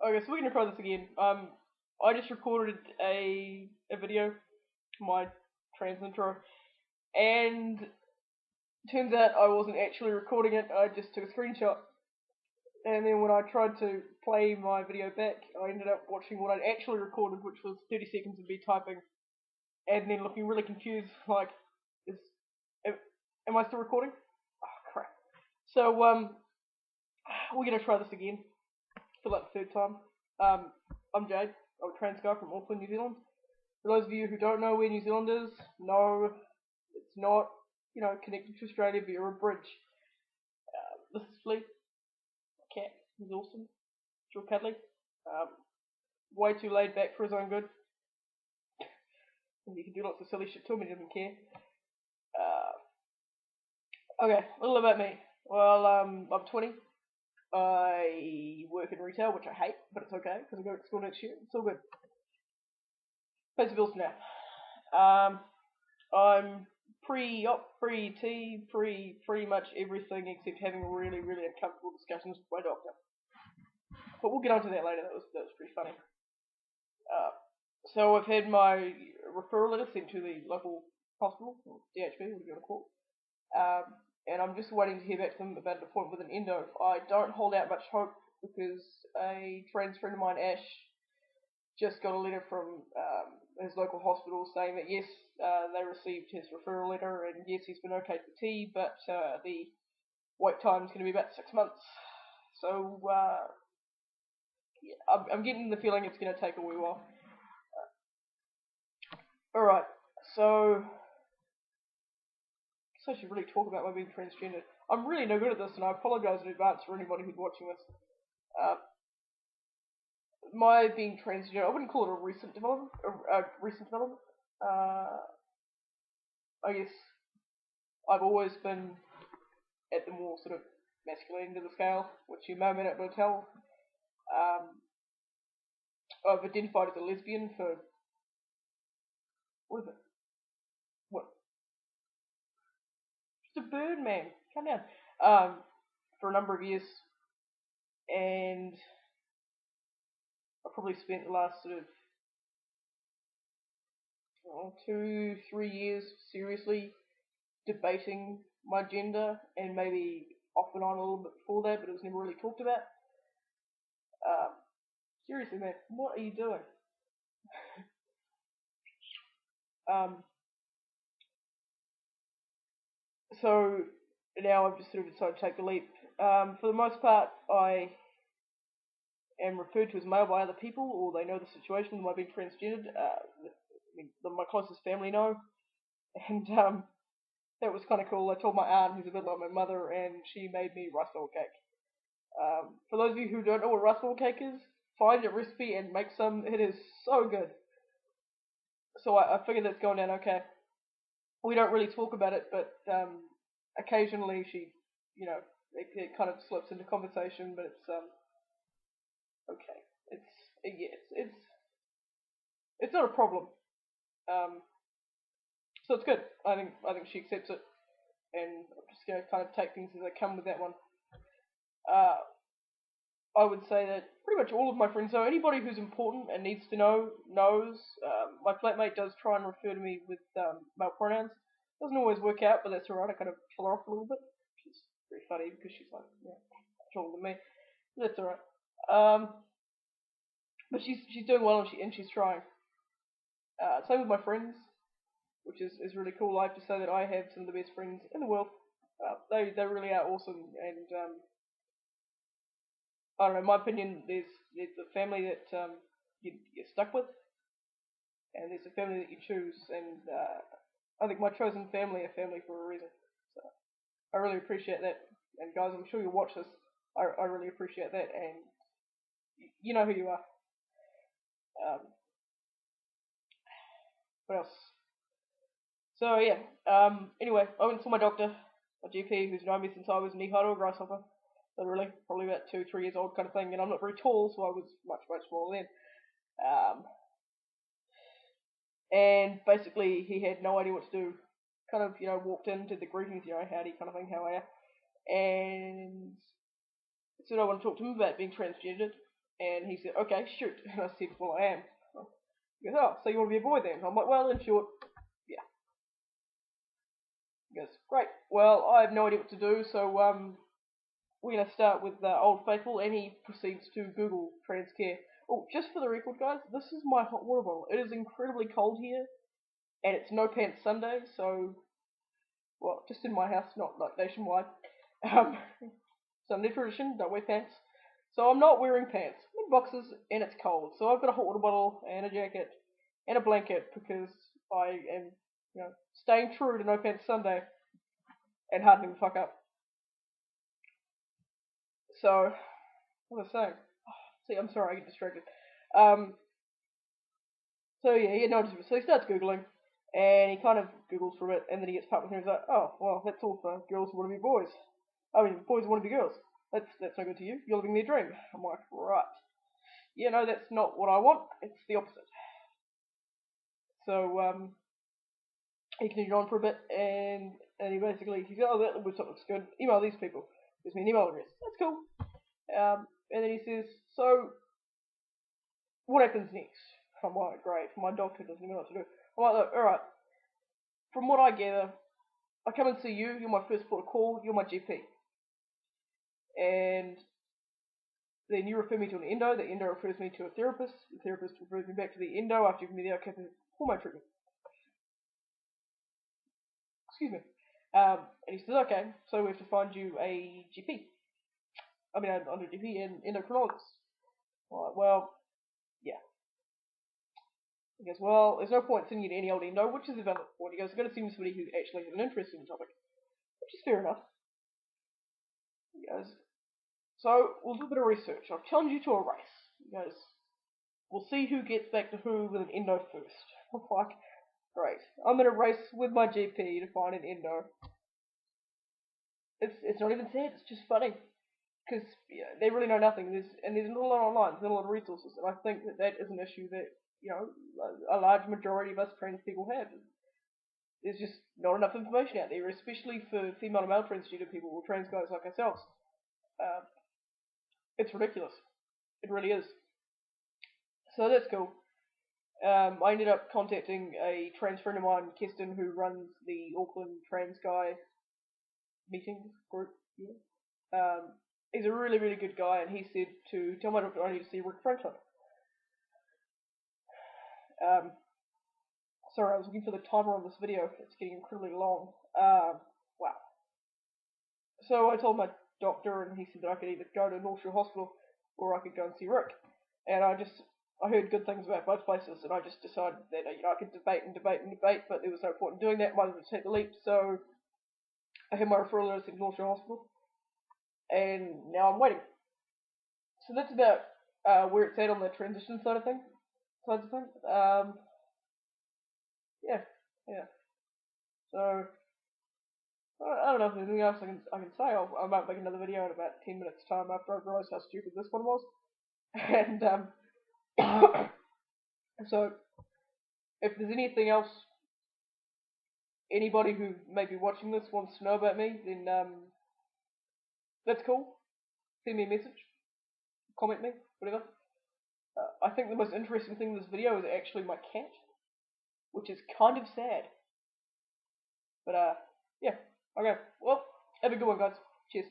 Okay, so we're gonna try this again. I just recorded a video, my trans intro, and turns out I wasn't actually recording it. I just took a screenshot, and then when I tried to play my video back, I ended up watching what I'd actually recorded, which was 30 seconds of me typing, and then looking really confused, like, is am, am I still recording? Oh crap! So we're gonna try this again for like the third time. I'm Jade. I'm a trans guy from Auckland, New Zealand. For those of you who don't know where New Zealand is, no, it's not, connected to Australia via a bridge. This is Flea. Cat. He's awesome. It's real cuddly. Um, way too laid back for his own good. And he can do lots of silly shit to him and he doesn't care. Okay, a little about me. Well, I'm 20. I work in retail, which I hate, but it's okay because I'm going to school next year. It's all good. Pays the bills for now. I'm pre-op, pre-T, pretty much everything except having really, really uncomfortable discussions with my doctor. But we'll get onto that later. That was pretty funny. Uh, so I've had my referral letter sent to the local hospital, or DHB, whatever you want to call it. And I'm just waiting to hear back from them about an appointment with an endo. I don't hold out much hope because a trans friend of mine, Ash, just got a letter from his local hospital saying that yes, they received his referral letter and yes, he's been okay for T, but the wait time is going to be about 6 months. So yeah, I'm getting the feeling it's going to take a wee while. Alright, so I should really talk about my being transgender. I'm really no good at this, and I apologise in advance for anybody who's watching this. Uh, my being transgender, I wouldn't call it a recent development. Uh, I guess I've always been at the more sort of masculine end of the scale, which you may or may not be able to tell. Um, I've identified as a lesbian for what is it? What? Just a bird, man. Calm down. For a number of years, and I probably spent the last sort of 2, 3 years seriously debating my gender, and maybe off and on a little bit before that, but it was never really talked about. Um, seriously, man, what are you doing? Um, so now I've just sort of decided to take the leap. For the most part, I am referred to as male by other people, or they know the situation of my being transgendered. My closest family know, and that was kind of cool. I told my aunt, who's a bit like my mother, and she made me rice bowl cake. For those of you who don't know what rice bowl cake is, find a recipe and make some. It is so good. So I figured that's going down okay. We don't really talk about it, but occasionally she, it kind of slips into conversation, but it's okay. It's yeah, it's not a problem. Um, so it's good. I think she accepts it, and I'm just gonna kind of take things as they come with that one. Uh, I would say that pretty much all of my friends know. Anybody who's important and needs to know knows. My flatmate does try and refer to me with male pronouns. Doesn't always work out, but that's alright. I kind of pull her off a little bit, which is very funny because she's like, taller than me. That's alright. Um, but she's doing well and she's trying. Same with my friends, which is really cool. I have to say that I have some of the best friends in the world. They really are awesome, and I don't know. In my opinion, there's a family that you're stuck with, and there's a family that you choose. And I think my chosen family are family for a reason. So I really appreciate that. And guys, I'm sure you'll watch this. I really appreciate that, and you know who you are. Um, what else? So yeah. Anyway, I went to my doctor, a GP who's known me since I was knee high to a grasshopper. Literally, probably about 2, 3 years old kind of thing. And I'm not very tall, so I was much, much smaller then. Um, and basically he had no idea what to do. Kind of, walked in, did the greetings, howdy kind of thing, how are you? And said I want to talk to him about being transgendered. And he said, okay, shoot. And I said, well, I am. He goes, oh, so you want to be a boy then? I'm like, well, in short, yeah. He goes, great. Well, I have no idea what to do, so we're going to start with Old Faithful, and he proceeds to Google trans care. Oh, just for the record, guys, this is my hot water bottle. It is incredibly cold here, and it's No Pants Sunday, so, well, just in my house, not like nationwide. Um, Sunday tradition, don't wear pants. So I'm not wearing pants. I'm in boxers, and it's cold. So I've got a hot water bottle, and a jacket, and a blanket, because I am, staying true to No Pants Sunday, and hardening the fuck up. So, what was I saying? See, I'm sorry, I get distracted. Um, so yeah, so he starts Googling, and he kind of Googles for a bit, and then he gets part with him, and he's like, oh, well, that's all for girls who want to be boys. I mean, boys who want to be girls. That's no good to you. You're living their dream. I'm like, right. Yeah, no, that's not what I want. It's the opposite. So, he continued on for a bit, and he basically, he said, oh, that website looks good. Email these people. Gives me an email address. That's cool. And then he says, so, what happens next? I'm like, great. My doctor doesn't know what to do. I'm like, look, alright. From what I gather, I come and see you. You're my first port of call. You're my GP. And then you refer me to an endo. The endo refers me to a therapist. The therapist refers me back to the endo after giving me the okay for hormone treatment. Excuse me. And he says, okay, so we have to find you a GP. I mean, a GP and endocrinologist. Like, well, yeah. He goes, well, there's no point sending you to any old endo, which is a valid point. He goes, I've got to send you somebody who actually has an interest in the topic, which is fair enough. He goes, so we'll do a bit of research. I'll challenge you to a race. He goes, we'll see who gets back to who with an endo first. I'm like, great. I'm in a race with my GP to find an endo. It's not even sad, it's just funny. Because they really know nothing. There's not a lot online, there's not a lot of resources. And I think that is an issue that, a large majority of us trans people have. There's just not enough information out there, especially for female and male transgender people or trans guys like ourselves. Uh, it's ridiculous. It really is. So that's cool. I ended up contacting a trans friend of mine, Keston, who runs the Auckland Trans Guy meeting group. Yeah. He's a really, really good guy, and he said to tell my doctor I need to see Rick Franklin. Um, sorry, I was looking for the timer on this video. It's getting incredibly long. Wow. So I told my doctor, and he said that I could either go to North Shore Hospital or I could go and see Rick. And I heard good things about both places, and I just decided that I could debate and debate and debate, but there was no point in doing that. Might as well take the leap. So I had my referral notice at North Shore Hospital, and now I'm waiting. So that's about where it's at on the transition side of things. Yeah, yeah. So I don't know if there's anything else I can say. I might make another video in about 10 minutes time after I realise how stupid this one was. And so if there's anything else anybody who may be watching this wants to know about me, then that's cool. Send me a message, comment me, whatever. I think the most interesting thing in this video is actually my cat, which is kind of sad. But yeah, okay. Well, have a good one, guys. Cheers.